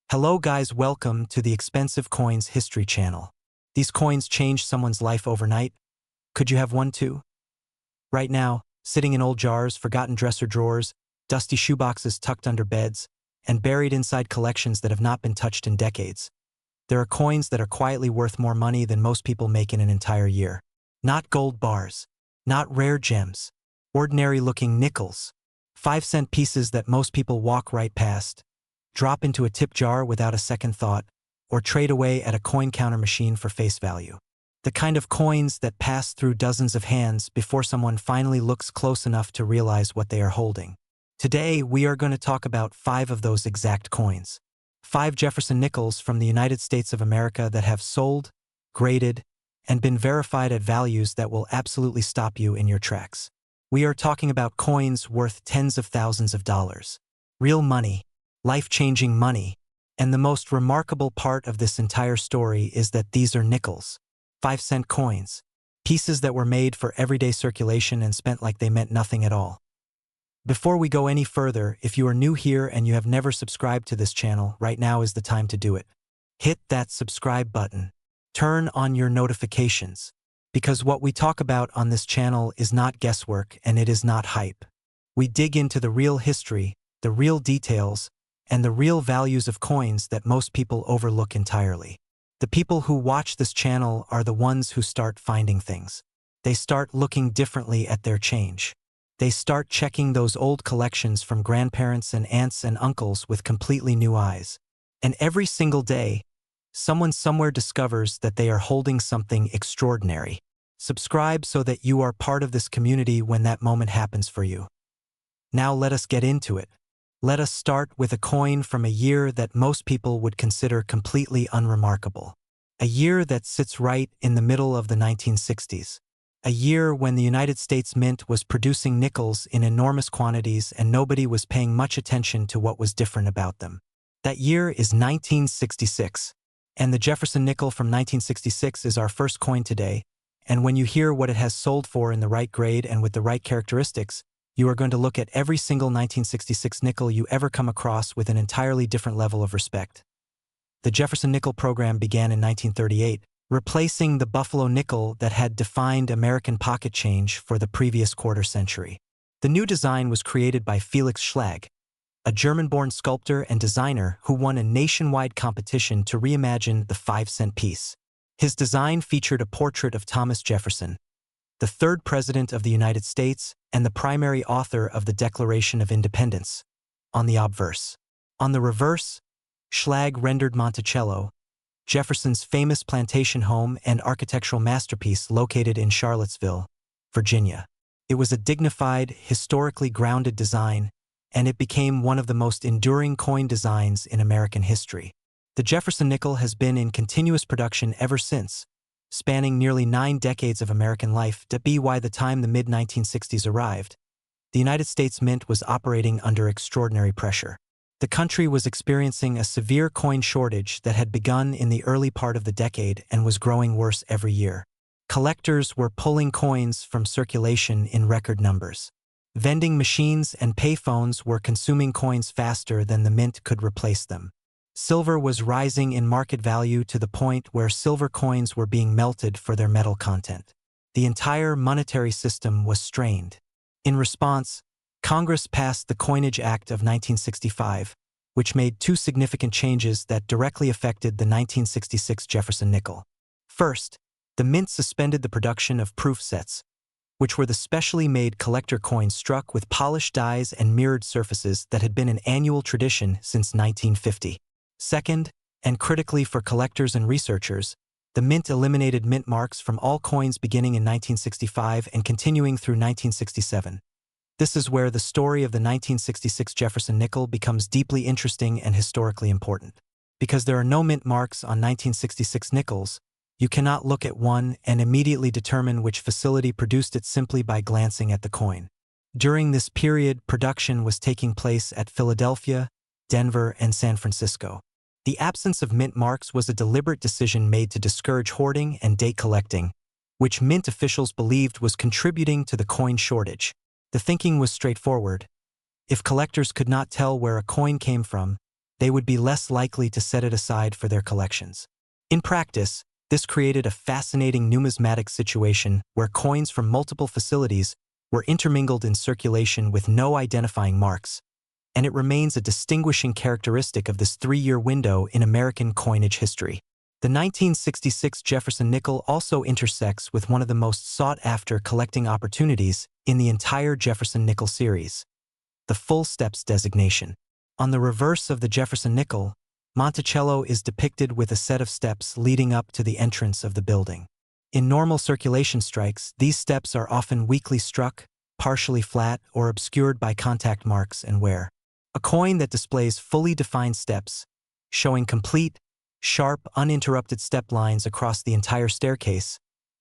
Hello guys, welcome to the Expensive Coins History channel. These coins changed someone's life overnight. Could you have one too? Right now, sitting in old jars, forgotten dresser drawers, dusty shoeboxes tucked under beds, and buried inside collections that have not been touched in decades. There are coins that are quietly worth more money than most people make in an entire year. Not gold bars, not rare gems, ordinary-looking nickels, 5-cent pieces that most people walk right past, drop into a tip jar without a second thought, or trade away at a coin counter machine for face value. The kind of coins that pass through dozens of hands before someone finally looks close enough to realize what they are holding. Today, we are going to talk about 5 of those exact coins. 5 Jefferson Nickels from the United States of America that have sold, graded, and been verified at values that will absolutely stop you in your tracks. We are talking about coins worth tens of thousands of dollars. Real money. Life-changing money, and the most remarkable part of this entire story is that these are nickels, 5-cent coins, pieces that were made for everyday circulation and spent like they meant nothing at all. Before we go any further, if you are new here and you have never subscribed to this channel, right now is the time to do it. Hit that subscribe button. Turn on your notifications, because what we talk about on this channel is not guesswork and it is not hype. We dig into the real history, the real details, and the real values of coins that most people overlook entirely. The people who watch this channel are the ones who start finding things. They start looking differently at their change. They start checking those old collections from grandparents and aunts and uncles with completely new eyes. And every single day, someone somewhere discovers that they are holding something extraordinary. Subscribe so that you are part of this community when that moment happens for you. Now let us get into it. Let us start with a coin from a year that most people would consider completely unremarkable. A year that sits right in the middle of the 1960s. A year when the United States Mint was producing nickels in enormous quantities and nobody was paying much attention to what was different about them. That year is 1966, and the Jefferson Nickel from 1966 is our first coin today, and when you hear what it has sold for in the right grade and with the right characteristics, you are going to look at every single 1966 nickel you ever come across with an entirely different level of respect. The Jefferson Nickel program began in 1938, replacing the Buffalo nickel that had defined American pocket change for the previous quarter century. The new design was created by Felix Schlag, a German-born sculptor and designer who won a nationwide competition to reimagine the 5-cent piece. His design featured a portrait of Thomas Jefferson, the 3rd President of the United States and the primary author of the Declaration of Independence, on the obverse. On the reverse, Schlag rendered Monticello, Jefferson's famous plantation home and architectural masterpiece located in Charlottesville, Virginia. It was a dignified, historically grounded design, and it became one of the most enduring coin designs in American history. The Jefferson Nickel has been in continuous production ever since, spanning nearly 9 decades of American life. By the time the mid-1960s arrived, the United States Mint was operating under extraordinary pressure. The country was experiencing a severe coin shortage that had begun in the early part of the decade and was growing worse every year. Collectors were pulling coins from circulation in record numbers. Vending machines and payphones were consuming coins faster than the mint could replace them. Silver was rising in market value to the point where silver coins were being melted for their metal content. The entire monetary system was strained. In response, Congress passed the Coinage Act of 1965, which made 2 significant changes that directly affected the 1966 Jefferson Nickel. First, the mint suspended the production of proof sets, which were the specially made collector coins struck with polished dies and mirrored surfaces that had been an annual tradition since 1950. Second, and critically for collectors and researchers, the mint eliminated mint marks from all coins beginning in 1965 and continuing through 1967. This is where the story of the 1966 Jefferson Nickel becomes deeply interesting and historically important. Because there are no mint marks on 1966 nickels, you cannot look at one and immediately determine which facility produced it simply by glancing at the coin. During this period, production was taking place at Philadelphia, Denver, and San Francisco. The absence of mint marks was a deliberate decision made to discourage hoarding and date collecting, which mint officials believed was contributing to the coin shortage. The thinking was straightforward. If collectors could not tell where a coin came from, they would be less likely to set it aside for their collections. In practice, this created a fascinating numismatic situation where coins from multiple facilities were intermingled in circulation with no identifying marks, and it remains a distinguishing characteristic of this 3-year window in American coinage history. The 1966 Jefferson Nickel also intersects with one of the most sought-after collecting opportunities in the entire Jefferson Nickel series, the full steps designation. On the reverse of the Jefferson Nickel, Monticello is depicted with a set of steps leading up to the entrance of the building. In normal circulation strikes, these steps are often weakly struck, partially flat, or obscured by contact marks and wear. A coin that displays fully defined steps, showing complete, sharp, uninterrupted step lines across the entire staircase,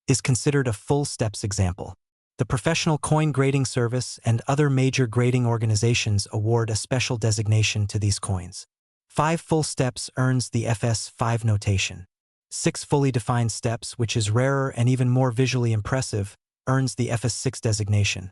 is considered a full steps example. The Professional Coin Grading Service and other major grading organizations award a special designation to these coins. 5 full steps earns the FS5 notation. 6 fully defined steps, which is rarer and even more visually impressive, earns the FS6 designation.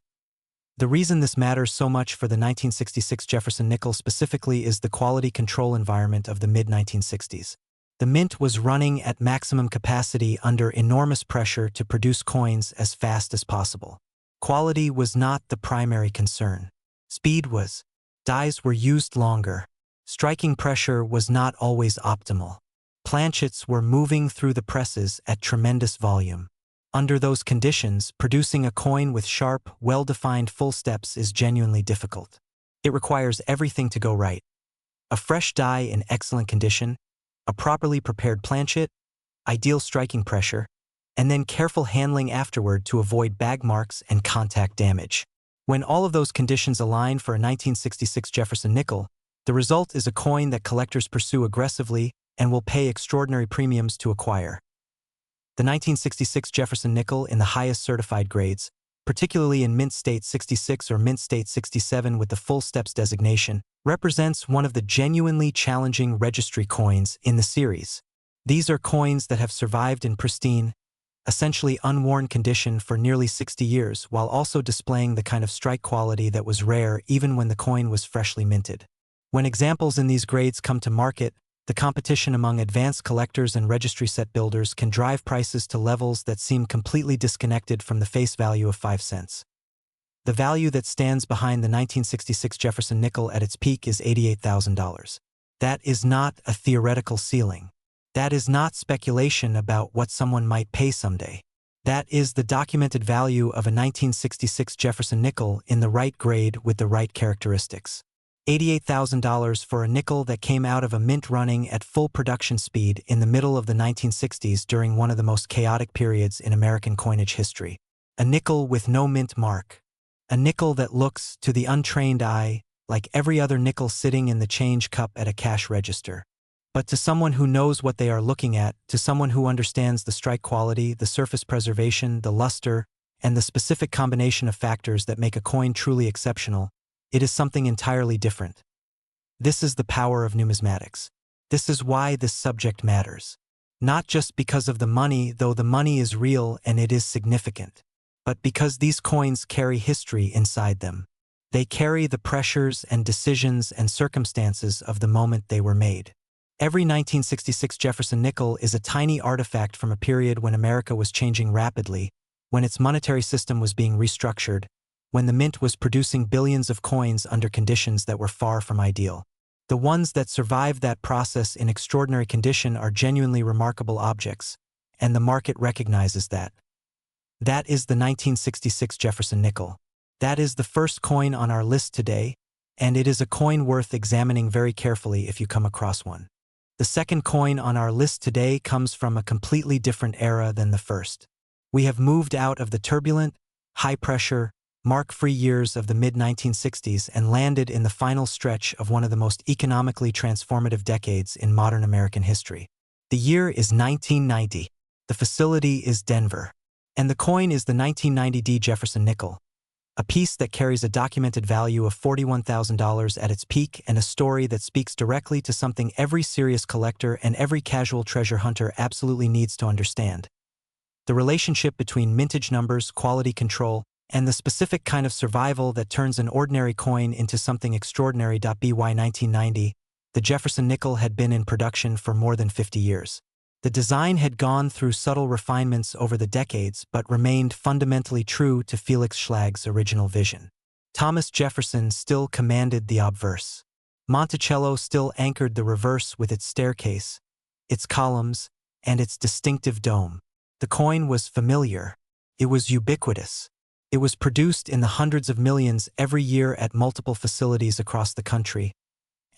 The reason this matters so much for the 1966 Jefferson Nickel specifically is the quality control environment of the mid-1960s. The mint was running at maximum capacity under enormous pressure to produce coins as fast as possible. Quality was not the primary concern. Speed was. Dies were used longer. Striking pressure was not always optimal. Planchets were moving through the presses at tremendous volume. Under those conditions, producing a coin with sharp, well-defined full steps is genuinely difficult. It requires everything to go right. A fresh die in excellent condition, a properly prepared planchet, ideal striking pressure, and then careful handling afterward to avoid bag marks and contact damage. When all of those conditions align for a 1966 Jefferson Nickel, the result is a coin that collectors pursue aggressively and will pay extraordinary premiums to acquire. The 1966 Jefferson Nickel in the highest certified grades, particularly in Mint State 66 or Mint State 67 with the full steps designation, represents one of the genuinely challenging registry coins in the series. These are coins that have survived in pristine, essentially unworn condition for nearly 60 years while also displaying the kind of strike quality that was rare even when the coin was freshly minted. When examples in these grades come to market, the competition among advanced collectors and registry set builders can drive prices to levels that seem completely disconnected from the face value of 5 cents. The value that stands behind the 1966 Jefferson Nickel at its peak is $88,000. That is not a theoretical ceiling. That is not speculation about what someone might pay someday. That is the documented value of a 1966 Jefferson Nickel in the right grade with the right characteristics. $88,000 for a nickel that came out of a mint running at full production speed in the middle of the 1960s during one of the most chaotic periods in American coinage history. A nickel with no mint mark. A nickel that looks, to the untrained eye, like every other nickel sitting in the change cup at a cash register. But to someone who knows what they are looking at, to someone who understands the strike quality, the surface preservation, the luster, and the specific combination of factors that make a coin truly exceptional, it is something entirely different. This is the power of numismatics. This is why this subject matters. Not just because of the money, though the money is real and it is significant, but because these coins carry history inside them. They carry the pressures and decisions and circumstances of the moment they were made. Every 1966 Jefferson Nickel is a tiny artifact from a period when America was changing rapidly, when its monetary system was being restructured, when the mint was producing billions of coins under conditions that were far from ideal. The ones that survived that process in extraordinary condition are genuinely remarkable objects, and the market recognizes that. That is the 1966 Jefferson Nickel. That is the first coin on our list today, and it is a coin worth examining very carefully if you come across one. The second coin on our list today comes from a completely different era than the first. We have moved out of the turbulent, high-pressure, mark-free years of the mid-1960s and landed in the final stretch of one of the most economically transformative decades in modern American history. The year is 1990. The facility is Denver. And the coin is the 1990 Jefferson Nickel, a piece that carries a documented value of $41,000 at its peak and a story that speaks directly to something every serious collector and every casual treasure hunter absolutely needs to understand. The relationship between mintage numbers, quality control, and the specific kind of survival that turns an ordinary coin into something extraordinary. By 1990, The Jefferson Nickel had been in production for more than 50 years. The design had gone through subtle refinements over the decades but remained fundamentally true to Felix Schlag's original vision. Thomas Jefferson still commanded the obverse. Monticello still anchored the reverse with its staircase, its columns, and its distinctive dome. The coin was familiar. It was ubiquitous. It was produced in the hundreds of millions every year at multiple facilities across the country,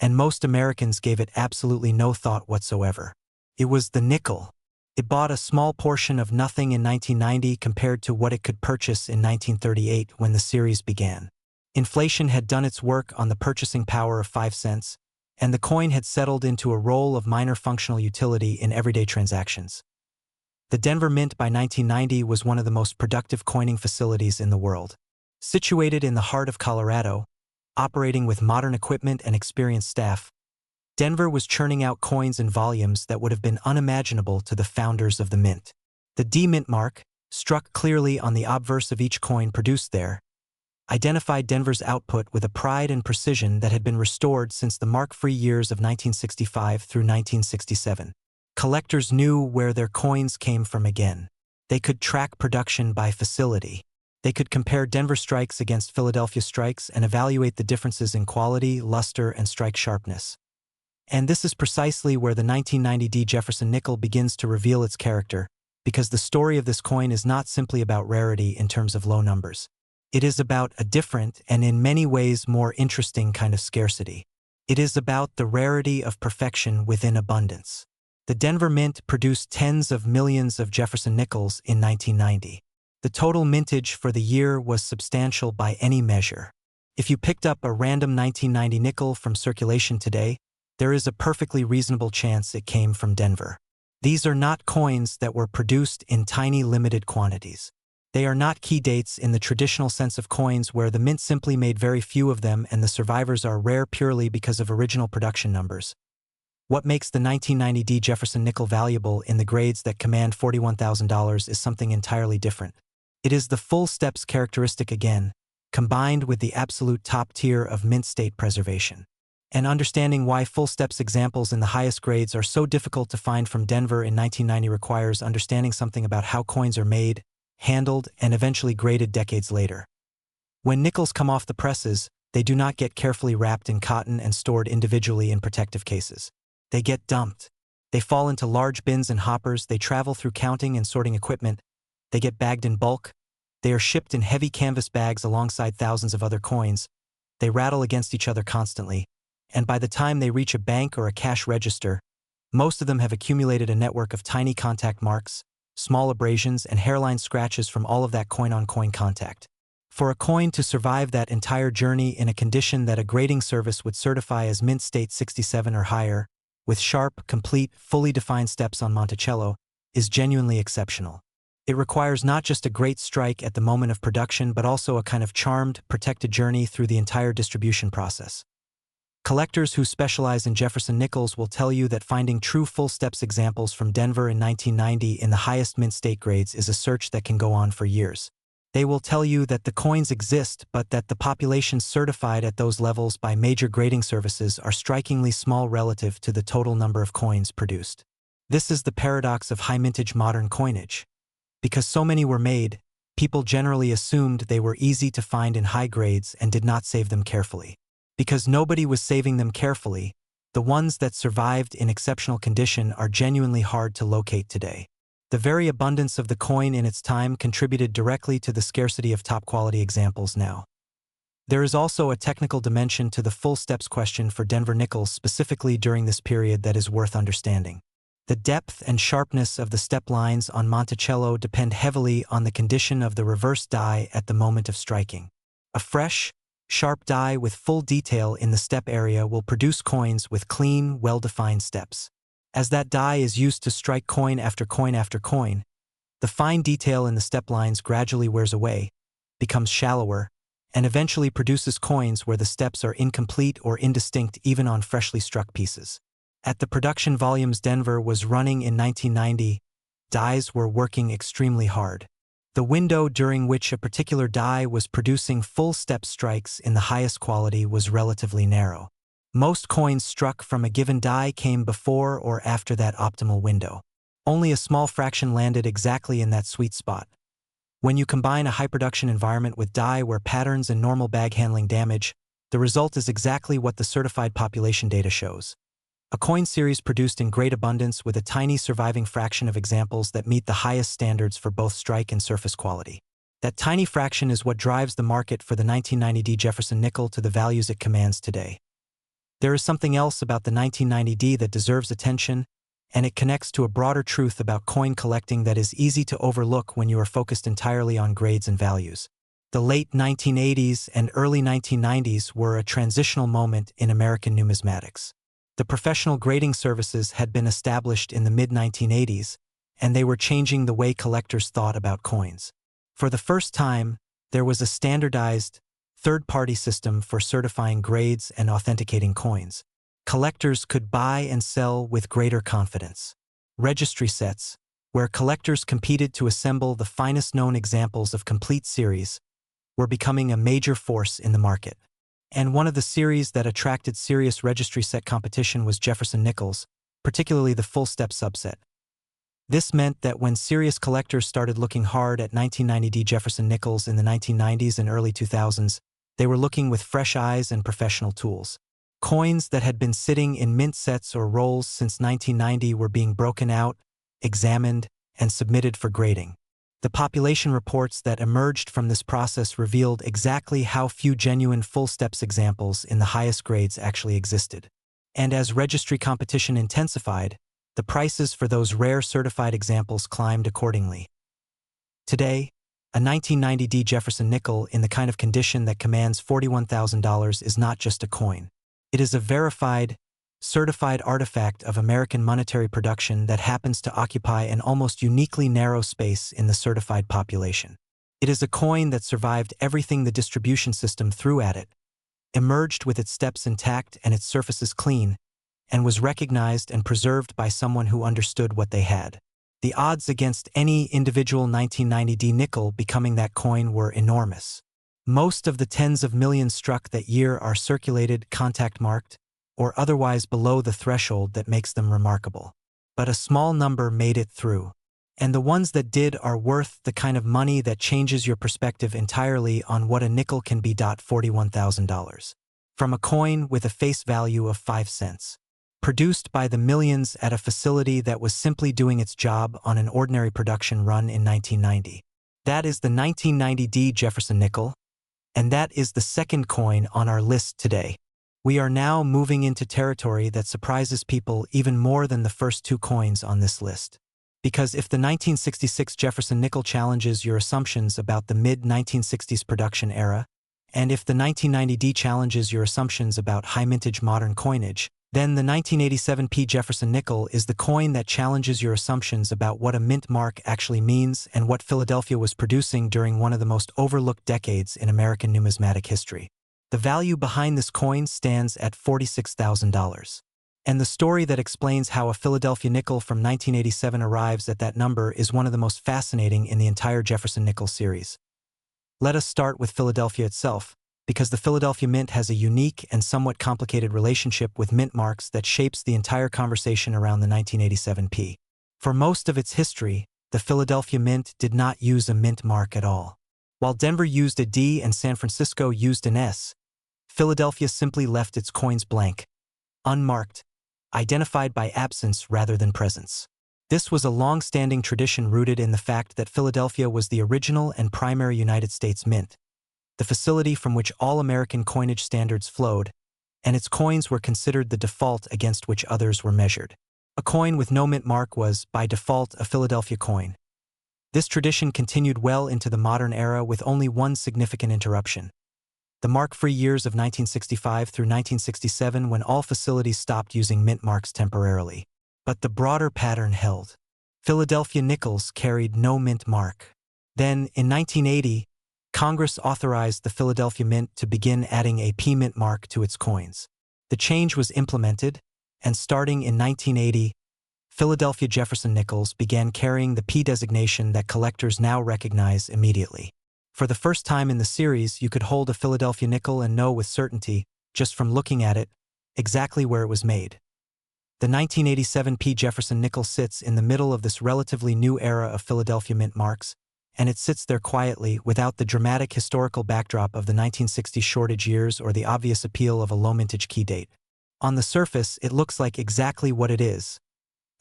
and most Americans gave it absolutely no thought whatsoever. It was the nickel. It bought a small portion of nothing in 1990 compared to what it could purchase in 1938 when the series began. Inflation had done its work on the purchasing power of 5 cents, and the coin had settled into a role of minor functional utility in everyday transactions. The Denver Mint by 1990 was one of the most productive coining facilities in the world. Situated in the heart of Colorado, operating with modern equipment and experienced staff, Denver was churning out coins in volumes that would have been unimaginable to the founders of the mint. The D-Mint mark, struck clearly on the obverse of each coin produced there, identified Denver's output with a pride and precision that had been restored since the mark-free years of 1965 through 1967. Collectors knew where their coins came from again. They could track production by facility. They could compare Denver strikes against Philadelphia strikes and evaluate the differences in quality, luster, and strike sharpness. And this is precisely where the 1990 D Jefferson Nickel begins to reveal its character, because the story of this coin is not simply about rarity in terms of low numbers. It is about a different and in many ways more interesting kind of scarcity. It is about the rarity of perfection within abundance. The Denver Mint produced tens of millions of Jefferson Nickels in 1990. The total mintage for the year was substantial by any measure. If you picked up a random 1990 nickel from circulation today, there is a perfectly reasonable chance it came from Denver. These are not coins that were produced in tiny limited quantities. They are not key dates in the traditional sense of coins where the mint simply made very few of them and the survivors are rare purely because of original production numbers. What makes the 1990 D Jefferson Nickel valuable in the grades that command $41,000 is something entirely different. It is the full steps characteristic again, combined with the absolute top tier of mint state preservation. And understanding why full steps examples in the highest grades are so difficult to find from Denver in 1990 requires understanding something about how coins are made, handled, and eventually graded decades later. When nickels come off the presses, they do not get carefully wrapped in cotton and stored individually in protective cases. They get dumped. They fall into large bins and hoppers, they travel through counting and sorting equipment, they get bagged in bulk, they are shipped in heavy canvas bags alongside thousands of other coins, they rattle against each other constantly, and by the time they reach a bank or a cash register, most of them have accumulated a network of tiny contact marks, small abrasions, and hairline scratches from all of that coin-on-coin contact. For a coin to survive that entire journey in a condition that a grading service would certify as mint state 67 or higher, with sharp, complete, fully defined steps on Monticello, is genuinely exceptional. It requires not just a great strike at the moment of production but also a kind of charmed, protected journey through the entire distribution process. Collectors who specialize in Jefferson Nickels will tell you that finding true full steps examples from Denver in 1990 in the highest mint state grades is a search that can go on for years. They will tell you that the coins exist but that the populations certified at those levels by major grading services are strikingly small relative to the total number of coins produced. This is the paradox of high mintage modern coinage. Because so many were made, people generally assumed they were easy to find in high grades and did not save them carefully. Because nobody was saving them carefully, the ones that survived in exceptional condition are genuinely hard to locate today. The very abundance of the coin in its time contributed directly to the scarcity of top-quality examples now. There is also a technical dimension to the full steps question for Denver nickels specifically during this period that is worth understanding. The depth and sharpness of the step lines on Monticello depend heavily on the condition of the reverse die at the moment of striking. A fresh, sharp die with full detail in the step area will produce coins with clean, well-defined steps. As that die is used to strike coin after coin after coin, the fine detail in the step lines gradually wears away, becomes shallower, and eventually produces coins where the steps are incomplete or indistinct even on freshly struck pieces. At the production volumes Denver was running in 1990, dies were working extremely hard. The window during which a particular die was producing full step strikes in the highest quality was relatively narrow. Most coins struck from a given die came before or after that optimal window. Only a small fraction landed exactly in that sweet spot. When you combine a high-production environment with die where patterns and normal bag handling damage, the result is exactly what the certified population data shows. A coin series produced in great abundance with a tiny surviving fraction of examples that meet the highest standards for both strike and surface quality. That tiny fraction is what drives the market for the 1990D Jefferson Nickel to the values it commands today. There is something else about the 1990D that deserves attention, and it connects to a broader truth about coin collecting that is easy to overlook when you are focused entirely on grades and values. The late 1980s and early 1990s were a transitional moment in American numismatics. The professional grading services had been established in the mid-1980s, and they were changing the way collectors thought about coins. For the first time, there was a standardized, third-party system for certifying grades and authenticating coins. Collectors could buy and sell with greater confidence. Registry sets, where collectors competed to assemble the finest known examples of complete series, were becoming a major force in the market. And one of the series that attracted serious registry set competition was Jefferson Nickels, particularly the full-step subset. This meant that when serious collectors started looking hard at 1990D Jefferson Nickels in the 1990s and early 2000s, they were looking with fresh eyes and professional tools. Coins that had been sitting in mint sets or rolls since 1990 were being broken out, examined, and submitted for grading. The population reports that emerged from this process revealed exactly how few genuine full-steps examples in the highest grades actually existed. And as registry competition intensified, the prices for those rare certified examples climbed accordingly. Today, a 1990D Jefferson Nickel in the kind of condition that commands $41,000 is not just a coin. It is a verified, certified artifact of American monetary production that happens to occupy an almost uniquely narrow space in the certified population. It is a coin that survived everything the distribution system threw at it, emerged with its steps intact and its surfaces clean, and was recognized and preserved by someone who understood what they had. The odds against any individual 1990D nickel becoming that coin were enormous. Most of the tens of millions struck that year are circulated, contact-marked, or otherwise below the threshold that makes them remarkable. But a small number made it through. And the ones that did are worth the kind of money that changes your perspective entirely on what a nickel can be. $41,000. From a coin with a face value of 5 cents. Produced by the millions at a facility that was simply doing its job on an ordinary production run in 1990. That is the 1990D Jefferson Nickel, and that is the second coin on our list today. We are now moving into territory that surprises people even more than the first two coins on this list. Because if the 1966 Jefferson Nickel challenges your assumptions about the mid-1960s production era, and if the 1990D challenges your assumptions about high-mintage modern coinage, then the 1987 P Jefferson Nickel is the coin that challenges your assumptions about what a mint mark actually means and what Philadelphia was producing during one of the most overlooked decades in American numismatic history. The value behind this coin stands at $46,000. And the story that explains how a Philadelphia nickel from 1987 arrives at that number is one of the most fascinating in the entire Jefferson Nickel series. Let us start with Philadelphia itself, because the Philadelphia Mint has a unique and somewhat complicated relationship with mint marks that shapes the entire conversation around the 1987 P. For most of its history, the Philadelphia Mint did not use a mint mark at all. While Denver used a D and San Francisco used an S, Philadelphia simply left its coins blank, unmarked, identified by absence rather than presence. This was a long-standing tradition rooted in the fact that Philadelphia was the original and primary United States mint, the facility from which all American coinage standards flowed, and its coins were considered the default against which others were measured. A coin with no mint mark was, by default, a Philadelphia coin. This tradition continued well into the modern era with only one significant interruption: the mark-free years of 1965 through 1967, when all facilities stopped using mint marks temporarily. But the broader pattern held. Philadelphia nickels carried no mint mark. Then, in 1980, Congress authorized the Philadelphia Mint to begin adding a P mint mark to its coins. The change was implemented, and starting in 1980, Philadelphia Jefferson Nickels began carrying the P designation that collectors now recognize immediately. For the first time in the series, you could hold a Philadelphia nickel and know with certainty, just from looking at it, exactly where it was made. The 1987 P. Jefferson Nickel sits in the middle of this relatively new era of Philadelphia mint marks, and it sits there quietly without the dramatic historical backdrop of the 1960 shortage years or the obvious appeal of a low mintage key date. On the surface, it looks like exactly what it is: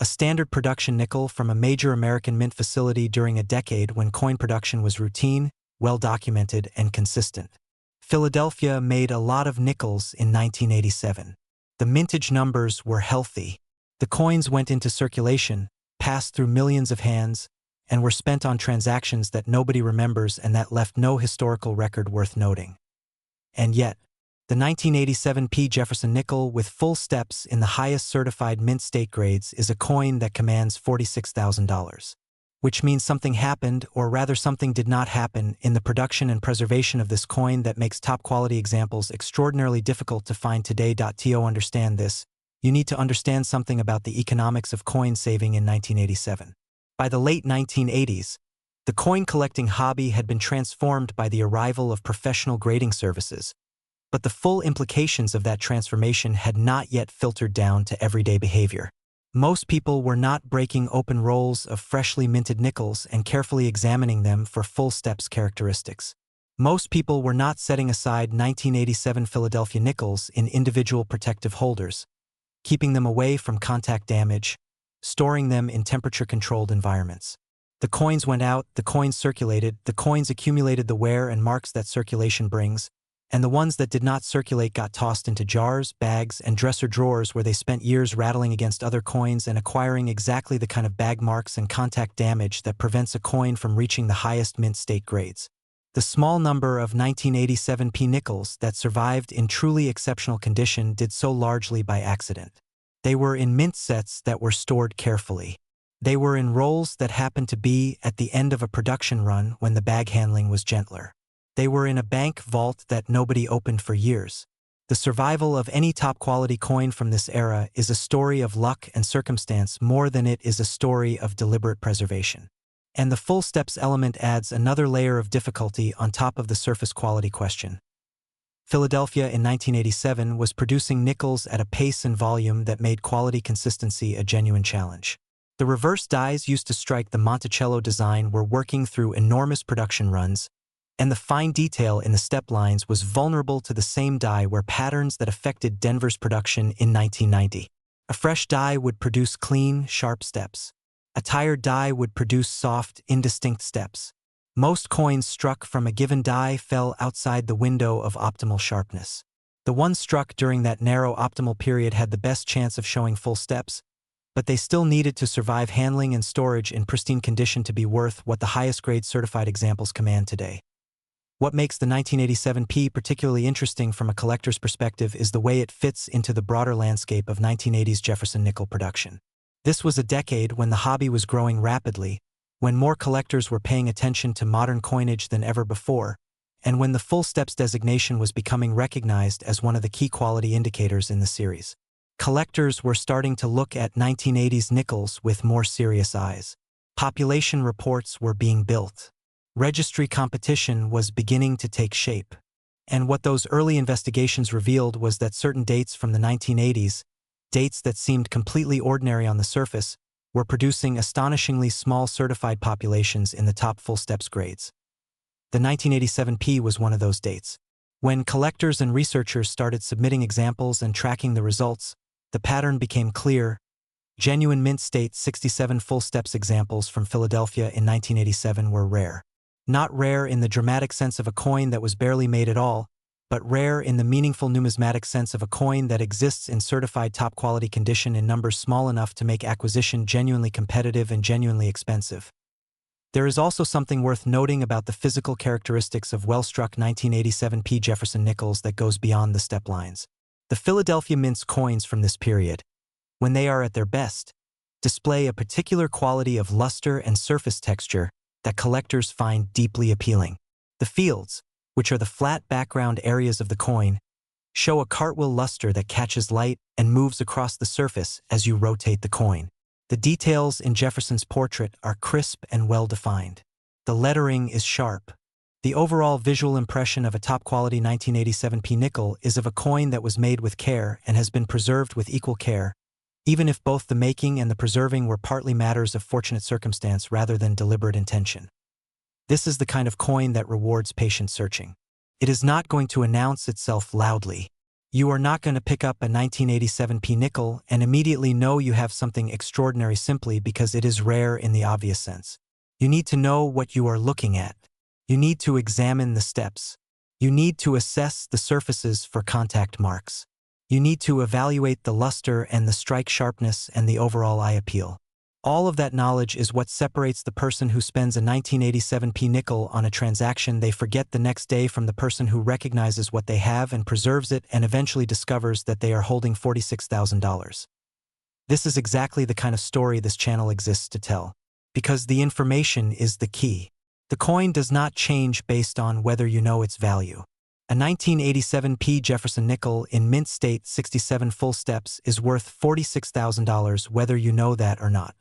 a standard production nickel from a major American mint facility during a decade when coin production was routine, well-documented, and consistent. Philadelphia made a lot of nickels in 1987. The mintage numbers were healthy. The coins went into circulation, passed through millions of hands, and were spent on transactions that nobody remembers and that left no historical record worth noting. And yet, the 1987 P. Jefferson Nickel with full steps in the highest certified mint state grades is a coin that commands $46,000. Which means something happened, or rather something did not happen, in the production and preservation of this coin that makes top-quality examples extraordinarily difficult to find today. To understand this, you need to understand something about the economics of coin saving in 1987. By the late 1980s, the coin-collecting hobby had been transformed by the arrival of professional grading services, but the full implications of that transformation had not yet filtered down to everyday behavior. Most people were not breaking open rolls of freshly minted nickels and carefully examining them for full steps characteristics. Most people were not setting aside 1987 Philadelphia nickels in individual protective holders, keeping them away from contact damage, storing them in temperature-controlled environments. The coins went out, the coins circulated, the coins accumulated the wear and marks that circulation brings, and the ones that did not circulate got tossed into jars, bags, and dresser drawers where they spent years rattling against other coins and acquiring exactly the kind of bag marks and contact damage that prevents a coin from reaching the highest mint state grades. The small number of 1987 P nickels that survived in truly exceptional condition did so largely by accident. They were in mint sets that were stored carefully. They were in rolls that happened to be at the end of a production run when the bag handling was gentler. They were in a bank vault that nobody opened for years. The survival of any top-quality coin from this era is a story of luck and circumstance more than it is a story of deliberate preservation. And the full steps element adds another layer of difficulty on top of the surface quality question. Philadelphia in 1987 was producing nickels at a pace and volume that made quality consistency a genuine challenge. The reverse dies used to strike the Monticello design were working through enormous production runs, and the fine detail in the step lines was vulnerable to the same die where patterns that affected Denver's production in 1990. A fresh die would produce clean, sharp steps. A tired die would produce soft, indistinct steps. Most coins struck from a given die fell outside the window of optimal sharpness. The ones struck during that narrow optimal period had the best chance of showing full steps, but they still needed to survive handling and storage in pristine condition to be worth what the highest grade certified examples command today. What makes the 1987 P particularly interesting from a collector's perspective is the way it fits into the broader landscape of 1980s Jefferson Nickel production. This was a decade when the hobby was growing rapidly, when more collectors were paying attention to modern coinage than ever before, and when the full steps designation was becoming recognized as one of the key quality indicators in the series. Collectors were starting to look at 1980s nickels with more serious eyes. Population reports were being built. Registry competition was beginning to take shape. And what those early investigations revealed was that certain dates from the 1980s, dates that seemed completely ordinary on the surface, were producing astonishingly small certified populations in the top full steps grades. The 1987 P was one of those dates. When collectors and researchers started submitting examples and tracking the results, the pattern became clear. Genuine mint state 67 full steps examples from Philadelphia in 1987 were rare. Not rare in the dramatic sense of a coin that was barely made at all, but rare in the meaningful numismatic sense of a coin that exists in certified top-quality condition in numbers small enough to make acquisition genuinely competitive and genuinely expensive. There is also something worth noting about the physical characteristics of well-struck 1987 P. Jefferson nickels that goes beyond the step lines. The Philadelphia Mint's coins from this period, when they are at their best, display a particular quality of luster and surface texture that collectors find deeply appealing. The fields, which are the flat background areas of the coin, show a cartwheel luster that catches light and moves across the surface as you rotate the coin. The details in Jefferson's portrait are crisp and well-defined. The lettering is sharp. The overall visual impression of a top-quality 1987p nickel is of a coin that was made with care and has been preserved with equal care, even if both the making and the preserving were partly matters of fortunate circumstance rather than deliberate intention. This is the kind of coin that rewards patient searching. It is not going to announce itself loudly. You are not going to pick up a 1987p nickel and immediately know you have something extraordinary simply because it is rare in the obvious sense. You need to know what you are looking at. You need to examine the steps. You need to assess the surfaces for contact marks. You need to evaluate the luster and the strike sharpness and the overall eye appeal. All of that knowledge is what separates the person who spends a 1987p nickel on a transaction they forget the next day from the person who recognizes what they have and preserves it and eventually discovers that they are holding $46,000. This is exactly the kind of story this channel exists to tell, because the information is the key. The coin does not change based on whether you know its value. A 1987p Jefferson Nickel in mint state 67 full steps is worth $46,000 whether you know that or not.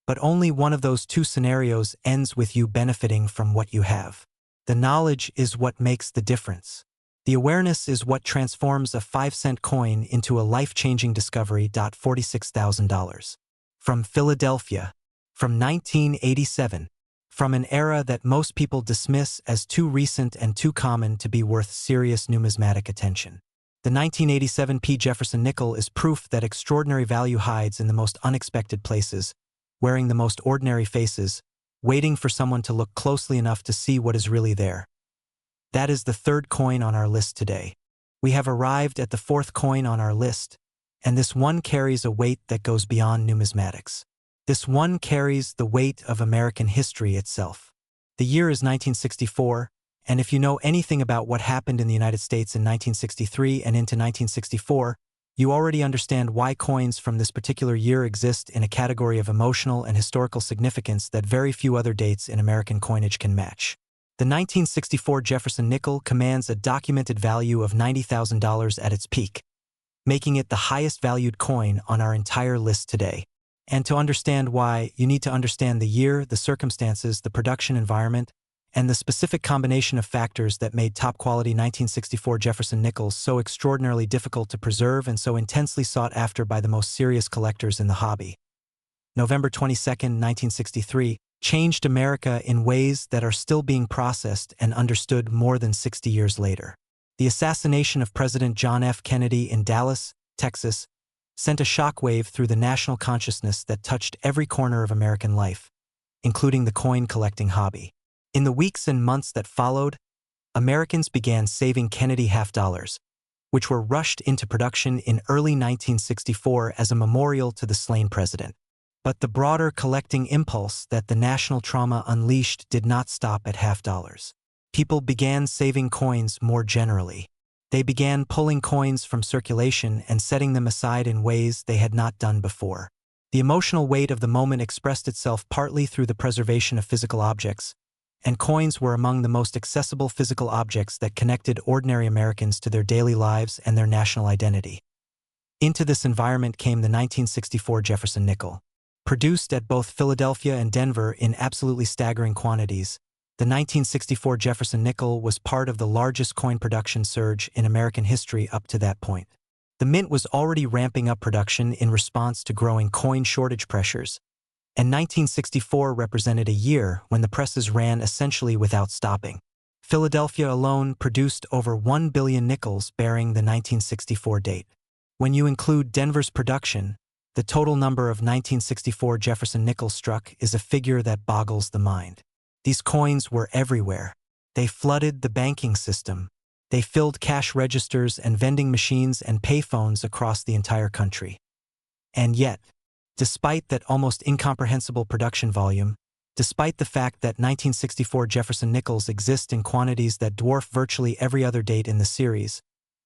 But only one of those two scenarios ends with you benefiting from what you have. The knowledge is what makes the difference. The awareness is what transforms a 5-cent coin into a life-changing discovery. $46,000. From Philadelphia. From 1987. From an era that most people dismiss as too recent and too common to be worth serious numismatic attention. The 1987p Jefferson Nickel is proof that extraordinary value hides in the most unexpected places, wearing the most ordinary faces, waiting for someone to look closely enough to see what is really there. That is the third coin on our list today. We have arrived at the fourth coin on our list, and this one carries a weight that goes beyond numismatics. This one carries the weight of American history itself. The year is 1964, and if you know anything about what happened in the United States in 1963 and into 1964, you already understand why coins from this particular year exist in a category of emotional and historical significance that very few other dates in American coinage can match. The 1964 Jefferson Nickel commands a documented value of $90,000 at its peak, making it the highest valued coin on our entire list today. And to understand why, you need to understand the year, the circumstances, the production environment, and the specific combination of factors that made top-quality 1964 Jefferson Nickels so extraordinarily difficult to preserve and so intensely sought after by the most serious collectors in the hobby. November 22, 1963, changed America in ways that are still being processed and understood more than 60 years later. The assassination of President John F. Kennedy in Dallas, Texas, sent a shockwave through the national consciousness that touched every corner of American life, including the coin-collecting hobby. In the weeks and months that followed, Americans began saving Kennedy half-dollars, which were rushed into production in early 1964 as a memorial to the slain president. But the broader collecting impulse that the national trauma unleashed did not stop at half-dollars. People began saving coins more generally. They began pulling coins from circulation and setting them aside in ways they had not done before. The emotional weight of the moment expressed itself partly through the preservation of physical objects, and coins were among the most accessible physical objects that connected ordinary Americans to their daily lives and their national identity. Into this environment came the 1964 Jefferson Nickel. Produced at both Philadelphia and Denver in absolutely staggering quantities, the 1964 Jefferson Nickel was part of the largest coin production surge in American history up to that point. The mint was already ramping up production in response to growing coin shortage pressures, and 1964 represented a year when the presses ran essentially without stopping. Philadelphia alone produced over 1 billion nickels bearing the 1964 date. When you include Denver's production, the total number of 1964 Jefferson Nickels struck is a figure that boggles the mind. These coins were everywhere. They flooded the banking system. They filled cash registers and vending machines and payphones across the entire country. And yet, despite that almost incomprehensible production volume, despite the fact that 1964 Jefferson Nickels exist in quantities that dwarf virtually every other date in the series,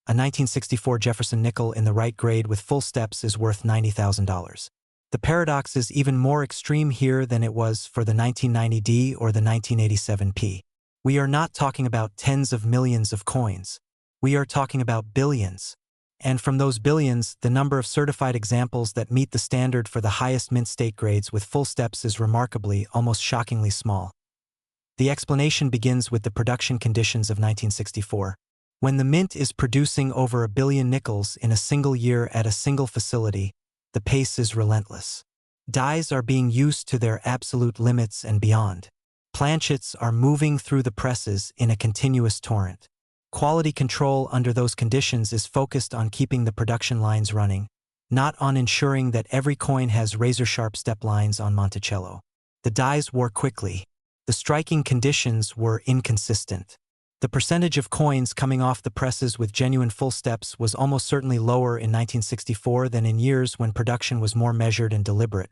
a 1964 Jefferson Nickel in the right grade with full steps is worth $90,000. The paradox is even more extreme here than it was for the 1990D or the 1987P. We are not talking about tens of millions of coins. We are talking about billions. And from those billions, the number of certified examples that meet the standard for the highest mint state grades with full steps is remarkably, almost shockingly small. The explanation begins with the production conditions of 1964. When the mint is producing over 1 billion nickels in a single year at a single facility, the pace is relentless. Dies are being used to their absolute limits and beyond. Planchets are moving through the presses in a continuous torrent. Quality control under those conditions is focused on keeping the production lines running, not on ensuring that every coin has razor-sharp step lines on Monticello. The dies wore quickly. The striking conditions were inconsistent. The percentage of coins coming off the presses with genuine full steps was almost certainly lower in 1964 than in years when production was more measured and deliberate.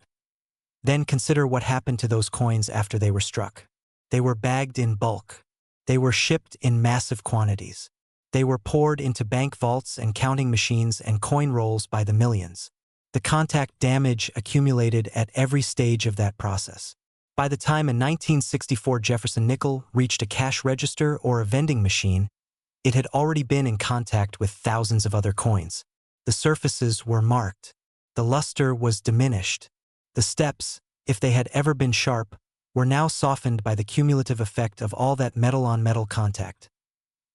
Then consider what happened to those coins after they were struck. They were bagged in bulk. They were shipped in massive quantities. They were poured into bank vaults and counting machines and coin rolls by the millions. The contact damage accumulated at every stage of that process. By the time a 1964 Jefferson Nickel reached a cash register or a vending machine, it had already been in contact with thousands of other coins. The surfaces were marked. The luster was diminished. The steps, if they had ever been sharp, were now softened by the cumulative effect of all that metal-on-metal contact.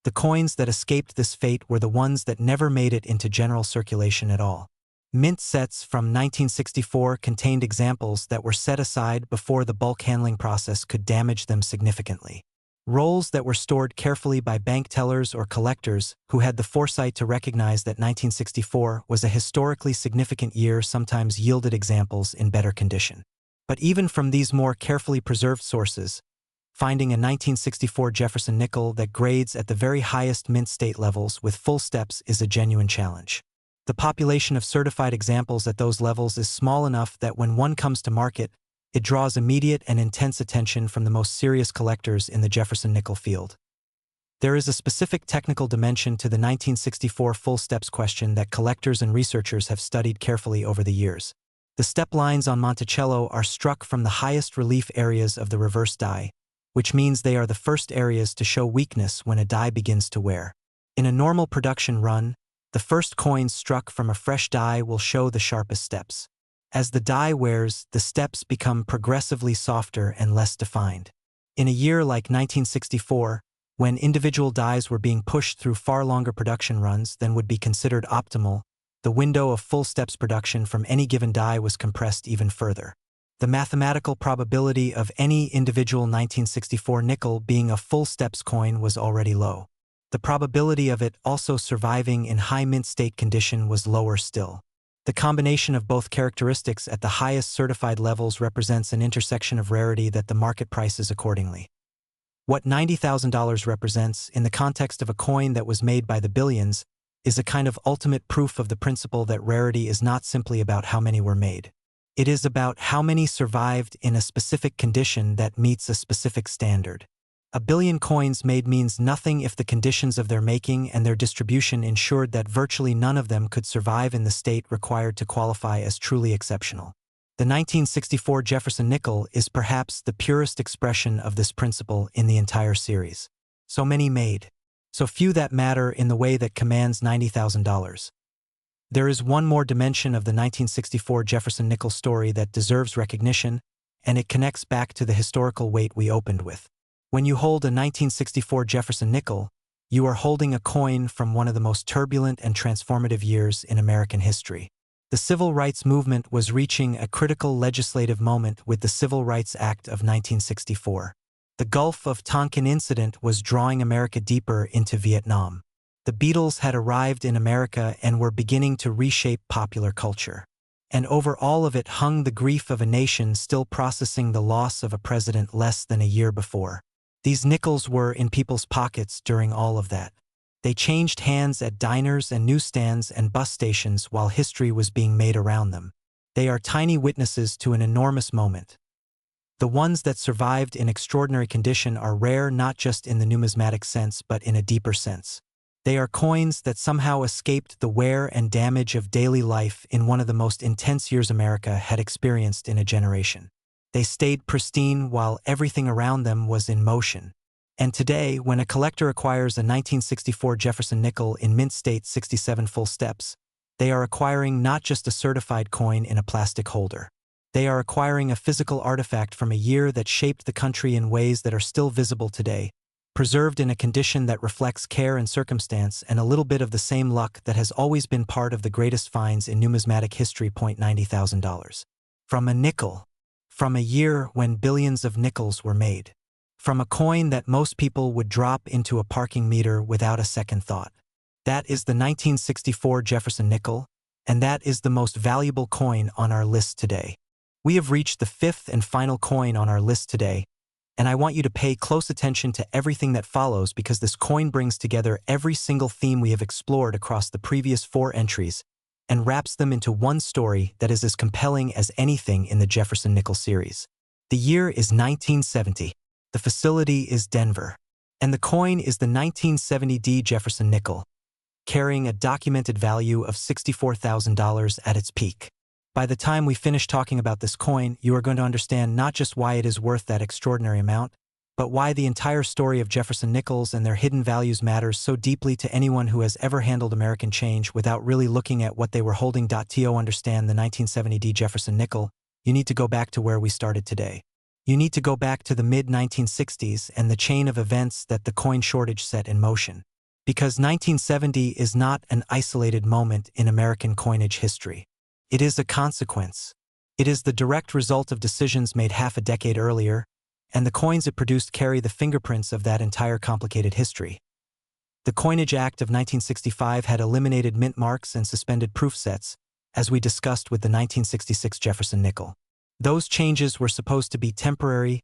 The coins that escaped this fate were the ones that never made it into general circulation at all. Mint sets from 1964 contained examples that were set aside before the bulk handling process could damage them significantly. Rolls that were stored carefully by bank tellers or collectors who had the foresight to recognize that 1964 was a historically significant year sometimes yielded examples in better condition. But even from these more carefully preserved sources, finding a 1964 Jefferson Nickel that grades at the very highest mint state levels with full steps is a genuine challenge. The population of certified examples at those levels is small enough that when one comes to market, it draws immediate and intense attention from the most serious collectors in the Jefferson Nickel field. There is a specific technical dimension to the 1964 full steps question that collectors and researchers have studied carefully over the years. The step lines on Monticello are struck from the highest relief areas of the reverse die, which means they are the first areas to show weakness when a die begins to wear. In a normal production run, the first coins struck from a fresh die will show the sharpest steps. As the die wears, the steps become progressively softer and less defined. In a year like 1964, when individual dies were being pushed through far longer production runs than would be considered optimal, the window of full steps production from any given die was compressed even further. The mathematical probability of any individual 1964 nickel being a full steps coin was already low. The probability of it also surviving in high mint state condition was lower still. The combination of both characteristics at the highest certified levels represents an intersection of rarity that the market prices accordingly. What $90,000 represents, in the context of a coin that was made by the billions, is a kind of ultimate proof of the principle that rarity is not simply about how many were made. It is about how many survived in a specific condition that meets a specific standard. 1 billion coins made means nothing if the conditions of their making and their distribution ensured that virtually none of them could survive in the state required to qualify as truly exceptional. The 1964 Jefferson Nickel is perhaps the purest expression of this principle in the entire series. So many made. So few that matter in the way that commands $90,000. There is one more dimension of the 1964 Jefferson Nickel story that deserves recognition, and it connects back to the historical weight we opened with. When you hold a 1964 Jefferson Nickel, you are holding a coin from one of the most turbulent and transformative years in American history. The civil rights movement was reaching a critical legislative moment with the Civil Rights Act of 1964. The Gulf of Tonkin incident was drawing America deeper into Vietnam. The Beatles had arrived in America and were beginning to reshape popular culture. And over all of it hung the grief of a nation still processing the loss of a president less than a year before. These nickels were in people's pockets during all of that. They changed hands at diners and newsstands and bus stations while history was being made around them. They are tiny witnesses to an enormous moment. The ones that survived in extraordinary condition are rare not just in the numismatic sense but in a deeper sense. They are coins that somehow escaped the wear and damage of daily life in one of the most intense years America had experienced in a generation. They stayed pristine while everything around them was in motion. And today, when a collector acquires a 1964 Jefferson Nickel in mint state 67 full steps, they are acquiring not just a certified coin in a plastic holder. They are acquiring a physical artifact from a year that shaped the country in ways that are still visible today, preserved in a condition that reflects care and circumstance and a little bit of the same luck that has always been part of the greatest finds in numismatic history. $90,000. From a nickel. From a year when billions of nickels were made. From a coin that most people would drop into a parking meter without a second thought. That is the 1964 Jefferson Nickel, and that is the most valuable coin on our list today. We have reached the fifth and final coin on our list today, and I want you to pay close attention to everything that follows because this coin brings together every single theme we have explored across the previous 4 entries and wraps them into one story that is as compelling as anything in the Jefferson Nickel series. The year is 1970. The facility is Denver. And the coin is the 1970D Jefferson Nickel, carrying a documented value of $64,000 at its peak. By the time we finish talking about this coin, you are going to understand not just why it is worth that extraordinary amount, but why the entire story of Jefferson nickels and their hidden values matters so deeply to anyone who has ever handled American change without really looking at what they were holding. To understand the 1970D Jefferson Nickel, you need to go back to where we started today. You need to go back to the mid-1960s and the chain of events that the coin shortage set in motion. Because 1970 is not an isolated moment in American coinage history. It is a consequence. It is the direct result of decisions made half a decade earlier, and the coins it produced carry the fingerprints of that entire complicated history. The Coinage Act of 1965 had eliminated mint marks and suspended proof sets, as we discussed with the 1966 Jefferson Nickel. Those changes were supposed to be temporary,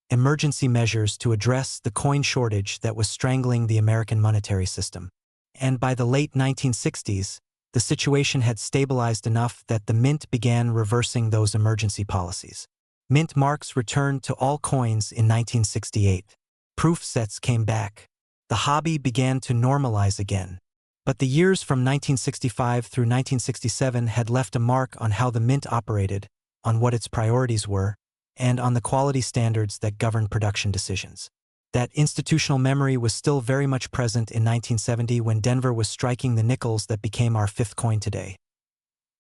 emergency measures to address the coin shortage that was strangling the American monetary system. And by the late 1960s, the situation had stabilized enough that the mint began reversing those emergency policies. Mint marks returned to all coins in 1968. Proof sets came back. The hobby began to normalize again. But the years from 1965 through 1967 had left a mark on how the mint operated, on what its priorities were, and on the quality standards that governed production decisions. That institutional memory was still very much present in 1970 when Denver was striking the nickels that became our fifth coin today.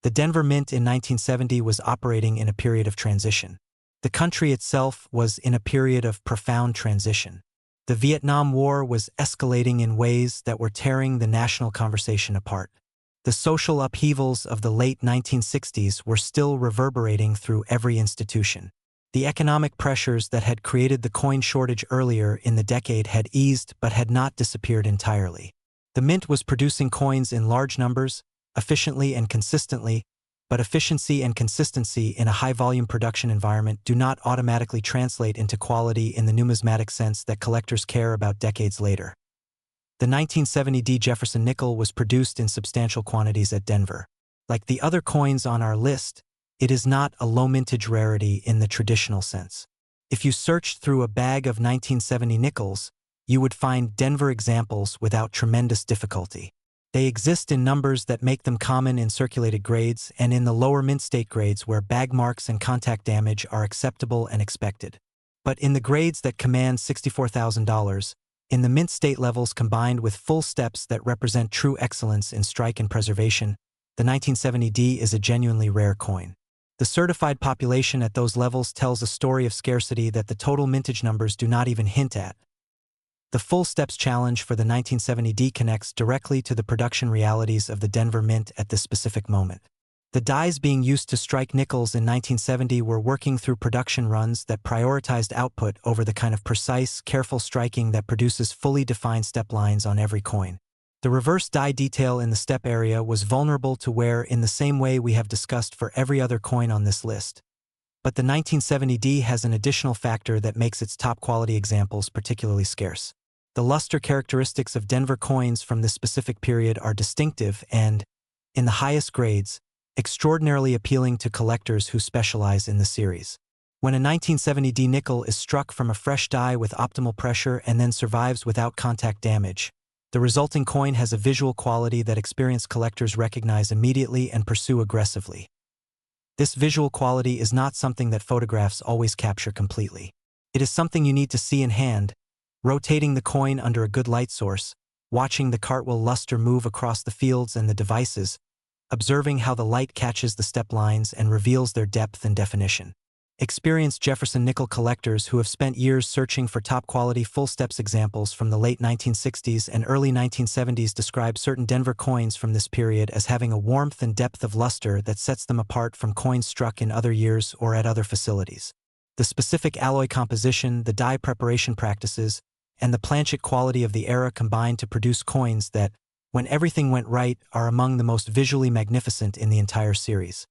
The Denver Mint in 1970 was operating in a period of transition. The country itself was in a period of profound transition. The Vietnam War was escalating in ways that were tearing the national conversation apart. The social upheavals of the late 1960s were still reverberating through every institution. The economic pressures that had created the coin shortage earlier in the decade had eased but had not disappeared entirely. The mint was producing coins in large numbers, efficiently and consistently, but efficiency and consistency in a high-volume production environment do not automatically translate into quality in the numismatic sense that collectors care about decades later. The 1970D Jefferson Nickel was produced in substantial quantities at Denver. Like the other coins on our list, it is not a low-mintage rarity in the traditional sense. If you searched through a bag of 1970 nickels, you would find Denver examples without tremendous difficulty. They exist in numbers that make them common in circulated grades and in the lower mint state grades where bag marks and contact damage are acceptable and expected. But in the grades that command $64,000, in the mint state levels combined with full steps that represent true excellence in strike and preservation, the 1970D is a genuinely rare coin. The certified population at those levels tells a story of scarcity that the total mintage numbers do not even hint at. The full steps challenge for the 1970D connects directly to the production realities of the Denver Mint at this specific moment. The dies being used to strike nickels in 1970 were working through production runs that prioritized output over the kind of precise, careful striking that produces fully defined step lines on every coin. The reverse die detail in the step area was vulnerable to wear in the same way we have discussed for every other coin on this list. But the 1970D has an additional factor that makes its top-quality examples particularly scarce. The luster characteristics of Denver coins from this specific period are distinctive and, in the highest grades, extraordinarily appealing to collectors who specialize in the series. When a 1970D nickel is struck from a fresh die with optimal pressure and then survives without contact damage, the resulting coin has a visual quality that experienced collectors recognize immediately and pursue aggressively. This visual quality is not something that photographs always capture completely. It is something you need to see in hand, rotating the coin under a good light source, watching the cartwheel luster move across the fields and the devices, observing how the light catches the step lines and reveals their depth and definition. Experienced Jefferson Nickel collectors who have spent years searching for top-quality full steps examples from the late 1960s and early 1970s describe certain Denver coins from this period as having a warmth and depth of luster that sets them apart from coins struck in other years or at other facilities. The specific alloy composition, the die preparation practices, and the planchet quality of the era combined to produce coins that, when everything went right, are among the most visually magnificent in the entire series.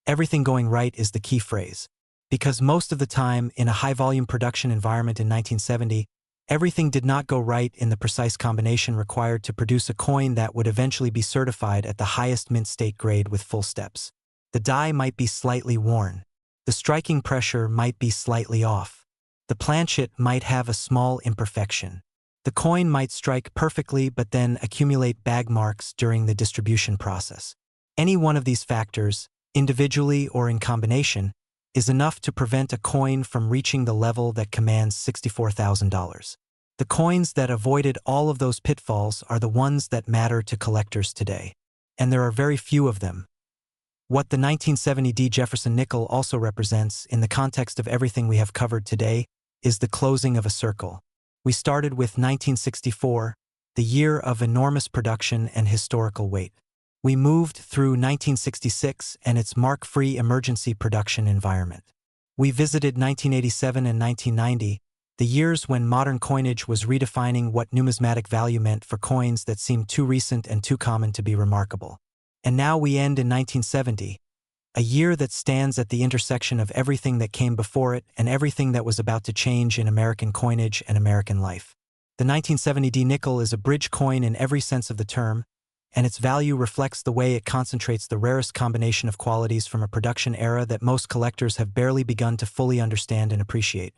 Everything going right is the key phrase. Because most of the time, in a high-volume production environment in 1970, everything did not go right in the precise combination required to produce a coin that would eventually be certified at the highest mint state grade with full steps. The die might be slightly worn. The striking pressure might be slightly off. The planchet might have a small imperfection. The coin might strike perfectly but then accumulate bag marks during the distribution process. Any one of these factors, individually or in combination, is enough to prevent a coin from reaching the level that commands $64,000. The coins that avoided all of those pitfalls are the ones that matter to collectors today. And there are very few of them. What the 1970D Jefferson Nickel also represents, in the context of everything we have covered today, is the closing of a circle. We started with 1964, the year of enormous production and historical weight. We moved through 1966 and its mark-free emergency production environment. We visited 1987 and 1990, the years when modern coinage was redefining what numismatic value meant for coins that seemed too recent and too common to be remarkable. And now we end in 1970, a year that stands at the intersection of everything that came before it and everything that was about to change in American coinage and American life. The 1970D nickel is a bridge coin in every sense of the term, and its value reflects the way it concentrates the rarest combination of qualities from a production era that most collectors have barely begun to fully understand and appreciate.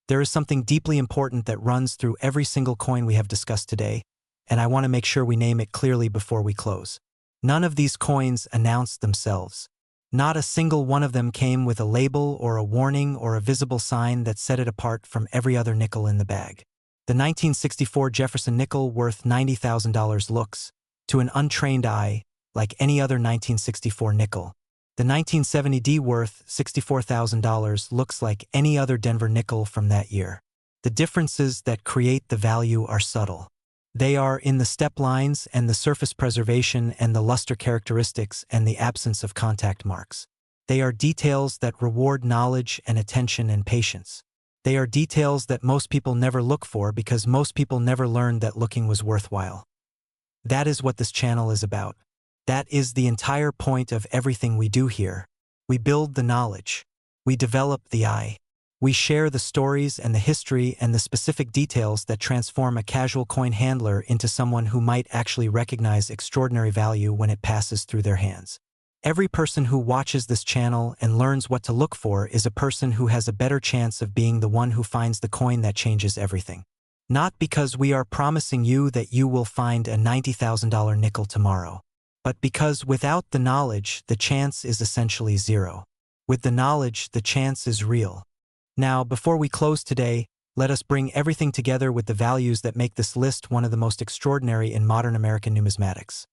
There is something deeply important that runs through every single coin we have discussed today, and I want to make sure we name it clearly before we close. None of these coins announced themselves. Not a single one of them came with a label or a warning or a visible sign that set it apart from every other nickel in the bag. The 1964 Jefferson Nickel worth $90,000 looks, to an untrained eye, like any other 1964 nickel. The 1970D worth $64,000 looks like any other Denver nickel from that year. The differences that create the value are subtle. They are in the step lines and the surface preservation and the luster characteristics and the absence of contact marks. They are details that reward knowledge and attention and patience. They are details that most people never look for because most people never learned that looking was worthwhile. That is what this channel is about. That is the entire point of everything we do here. We build the knowledge. We develop the eye. We share the stories and the history and the specific details that transform a casual coin handler into someone who might actually recognize extraordinary value when it passes through their hands. Every person who watches this channel and learns what to look for is a person who has a better chance of being the one who finds the coin that changes everything. Not because we are promising you that you will find a $90,000 nickel tomorrow, but because without the knowledge, the chance is essentially zero. With the knowledge, the chance is real. Now, before we close today, let us bring everything together with the values that make this list one of the most extraordinary in modern American numismatics.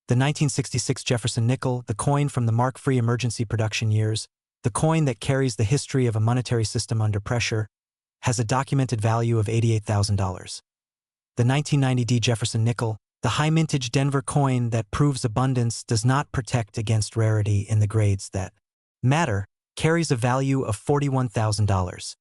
The 1966 Jefferson Nickel, the coin from the mark-free emergency production years, the coin that carries the history of a monetary system under pressure, has a documented value of $88,000. The 1990D Jefferson Nickel, the high-mintage Denver coin that proves abundance does not protect against rarity in the grades that matter, carries a value of $41,000.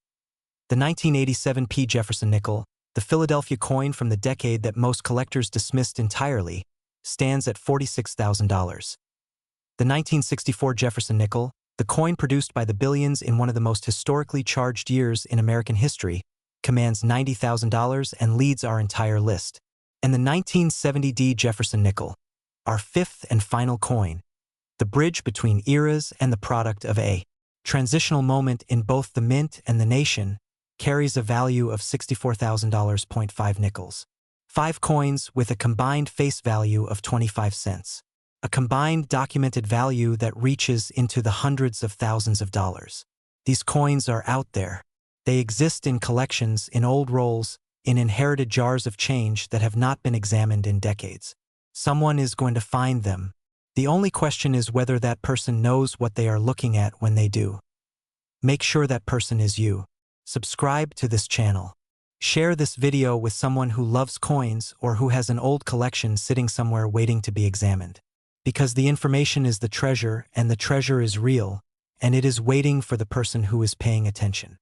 The 1987P Jefferson Nickel, the Philadelphia coin from the decade that most collectors dismissed entirely, stands at $46,000. The 1964 Jefferson Nickel, the coin produced by the Billions in one of the most historically charged years in American history, commands $90,000 and leads our entire list. And the 1970D Jefferson Nickel, our fifth and final coin, the bridge between eras and the product of a transitional moment in both the mint and the nation, carries a value of $64,000.5 nickels. 5 coins with a combined face value of 25 cents. A combined documented value that reaches into the hundreds of thousands of dollars. These coins are out there. They exist in collections, in old rolls, in inherited jars of change that have not been examined in decades. Someone is going to find them. The only question is whether that person knows what they are looking at when they do. Make sure that person is you. Subscribe to this channel. Share this video with someone who loves coins or who has an old collection sitting somewhere waiting to be examined. Because the information is the treasure and the treasure is real, and it is waiting for the person who is paying attention.